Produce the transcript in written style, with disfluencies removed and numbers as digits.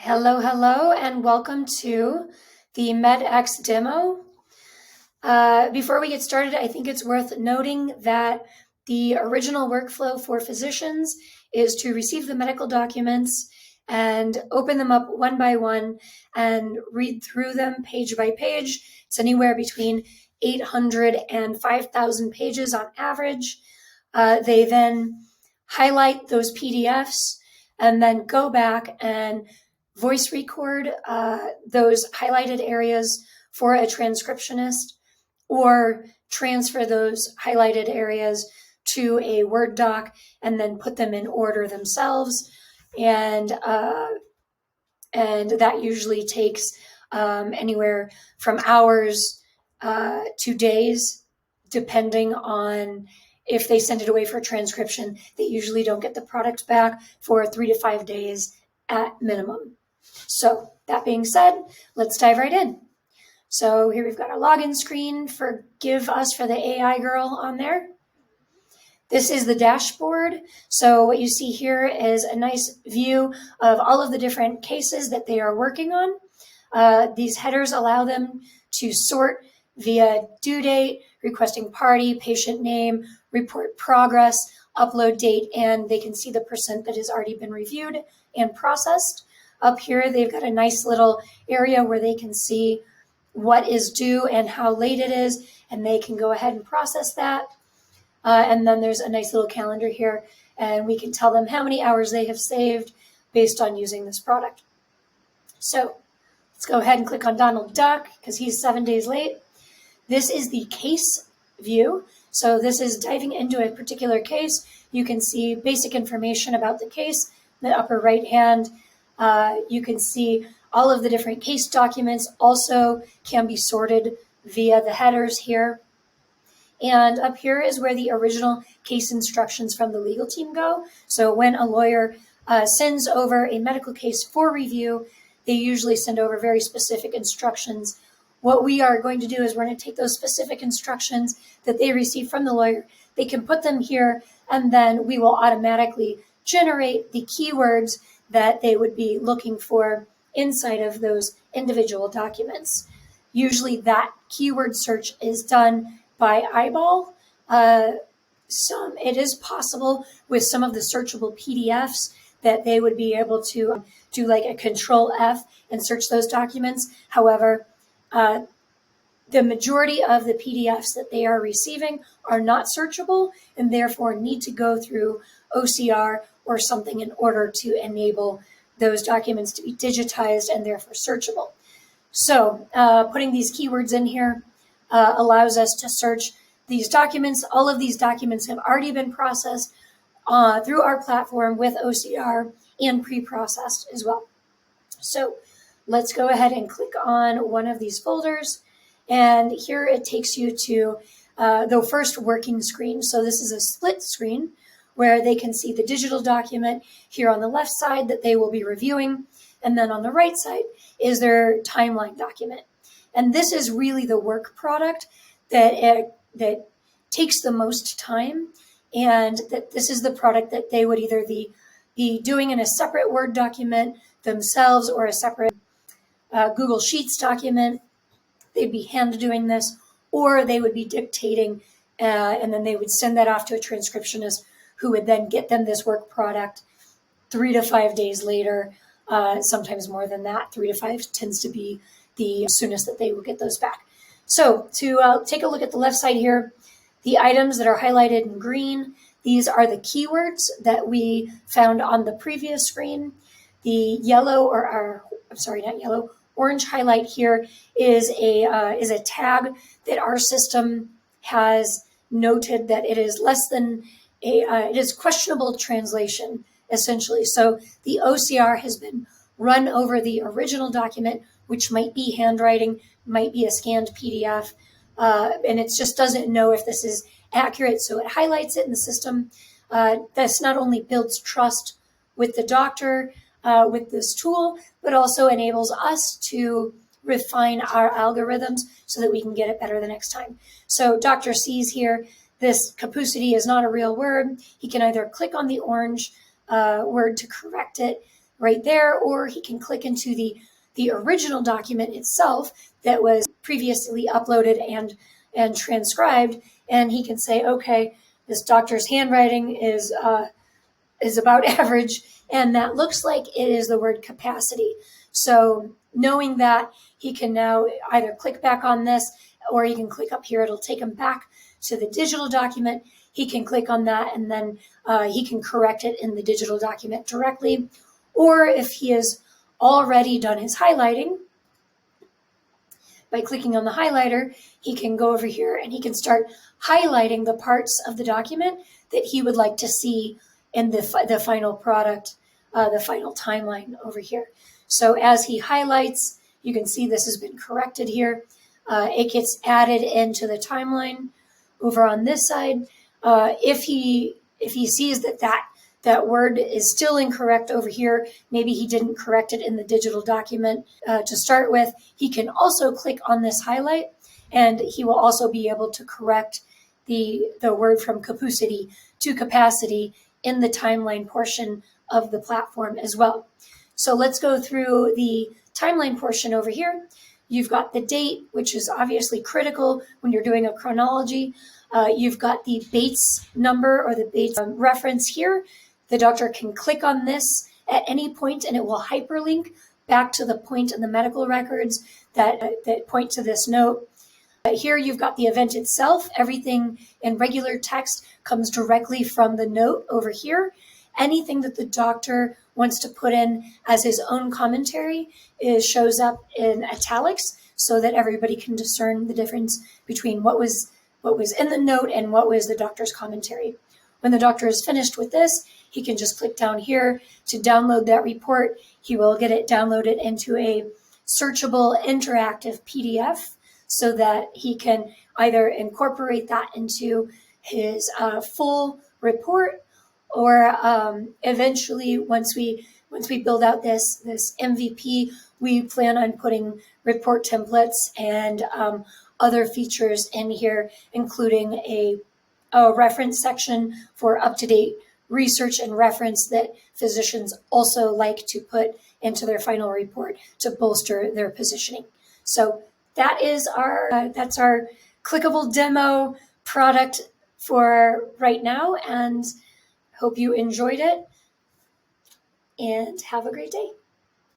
Hello, hello, and welcome to the MedX demo. Before we get started, I think it's worth noting that the original workflow for physicians is to receive the medical documents and open them up one by one and read through them page by page. It's anywhere between 800 and 5,000 pages on average. They then highlight those PDFs and then go back and voice record those highlighted areas for a transcriptionist, or transfer those highlighted areas to a Word doc and then put them in order themselves. And that usually takes anywhere from hours to days, depending on if they send it away for transcription. They usually don't get the product back for 3 to 5 days at minimum. So that being said, let's dive right in. So here we've got our login screen. Forgive us for the AI girl on there. This is the dashboard. So what you see here is a nice view of all of the different cases that they are working on. These headers allow them to sort via due date, requesting party, patient name, report progress, upload date, and they can see the percent that has already been reviewed and processed. Up here, they've got a nice little area where they can see what is due and how late it is, and they can go ahead and process that. And then there's a nice little calendar here, and we can tell them how many hours they have saved based on using this product. So let's go ahead and click on Donald Duck because he's 7 days late. This is the case view. So this is diving into a particular case. You can see basic information about the case in the upper right hand. You can see all of the different case documents also can be sorted via the headers here. And up here is where the original case instructions from the legal team go. So when a lawyer sends over a medical case for review, they usually send over very specific instructions. What we are going to do is we're going to take those specific instructions that they receive from the lawyer. They can put them here, and then we will automatically generate the keywords that they would be looking for inside of those individual documents. Usually that keyword search is done by eyeball. It is possible with some of the searchable PDFs that they would be able to do like a Control F and search those documents. However, the majority of the PDFs that they are receiving are not searchable and therefore need to go through OCR or something in order to enable those documents to be digitized and therefore searchable. So putting these keywords in here allows us to search these documents. All of these documents have already been processed through our platform with OCR and pre-processed as well. So let's go ahead and click on one of these folders. And here it takes you to the first working screen. So this is a split screen where they can see the digital document here on the left side that they will be reviewing. And then on the right side is their timeline document. And this is really the work product that takes the most time, and that this is the product that they would either be doing in a separate Word document themselves or a separate Google Sheets document. They'd be hand doing this, or they would be dictating, and then they would send that off to a transcriptionist who would then get them this work product 3 to 5 days later, sometimes more than that. 3 to 5 tends to be the soonest that they will get those back. So to take a look at the left side here, the items that are highlighted in green, these are the keywords that we found on the previous screen. The yellow, orange highlight here is a tag that our system has noted that it is less than it is questionable translation, essentially. So the OCR has been run over the original document, which might be handwriting, might be a scanned PDF, and it just doesn't know if this is accurate, so it highlights it in the system. This not only builds trust with the doctor, with this tool, but also enables us to refine our algorithms so that we can get it better the next time. So doctor sees here, this capacity is not a real word. He can either click on the orange word to correct it, right there, or he can click into the original document itself that was previously uploaded and transcribed, and he can say, okay, this doctor's handwriting is about average, and that looks like it is the word capacity. So knowing that, he can now either click back on this, or he can click up here. It'll take him back to the digital document. He can click on that, and then he can correct it in the digital document directly. Or if he has already done his highlighting, by clicking on the highlighter, he can go over here and he can start highlighting the parts of the document that he would like to see in the final product, the final timeline over here. So as he highlights, you can see this has been corrected here. It gets added into the timeline over on this side. If he sees that word is still incorrect over here, maybe he didn't correct it in the digital document to start with, he can also click on this highlight, and he will also be able to correct the word from capacity to capacity in the timeline portion of the platform as well. So let's go through the timeline portion over here. You've got the date, which is obviously critical when you're doing a chronology. You've got the Bates number or the Bates reference here. The doctor can click on this at any point and it will hyperlink back to the point in the medical records that point to this note. Here you've got the event itself. Everything in regular text comes directly from the note over here. Anything that the doctor wants to put in as his own commentary shows up in italics so that everybody can discern the difference between what was in the note and what was the doctor's commentary. When the doctor is finished with this, he can just click down here to download that report. He will get it downloaded into a searchable interactive PDF so that he can either incorporate that into his full report, or eventually once we build out this MVP, we plan on putting report templates and other features in here, including a reference section for up-to-date research and reference that physicians also like to put into their final report to bolster their positioning. So that's our clickable demo product for right now, and hope you enjoyed it and have a great day.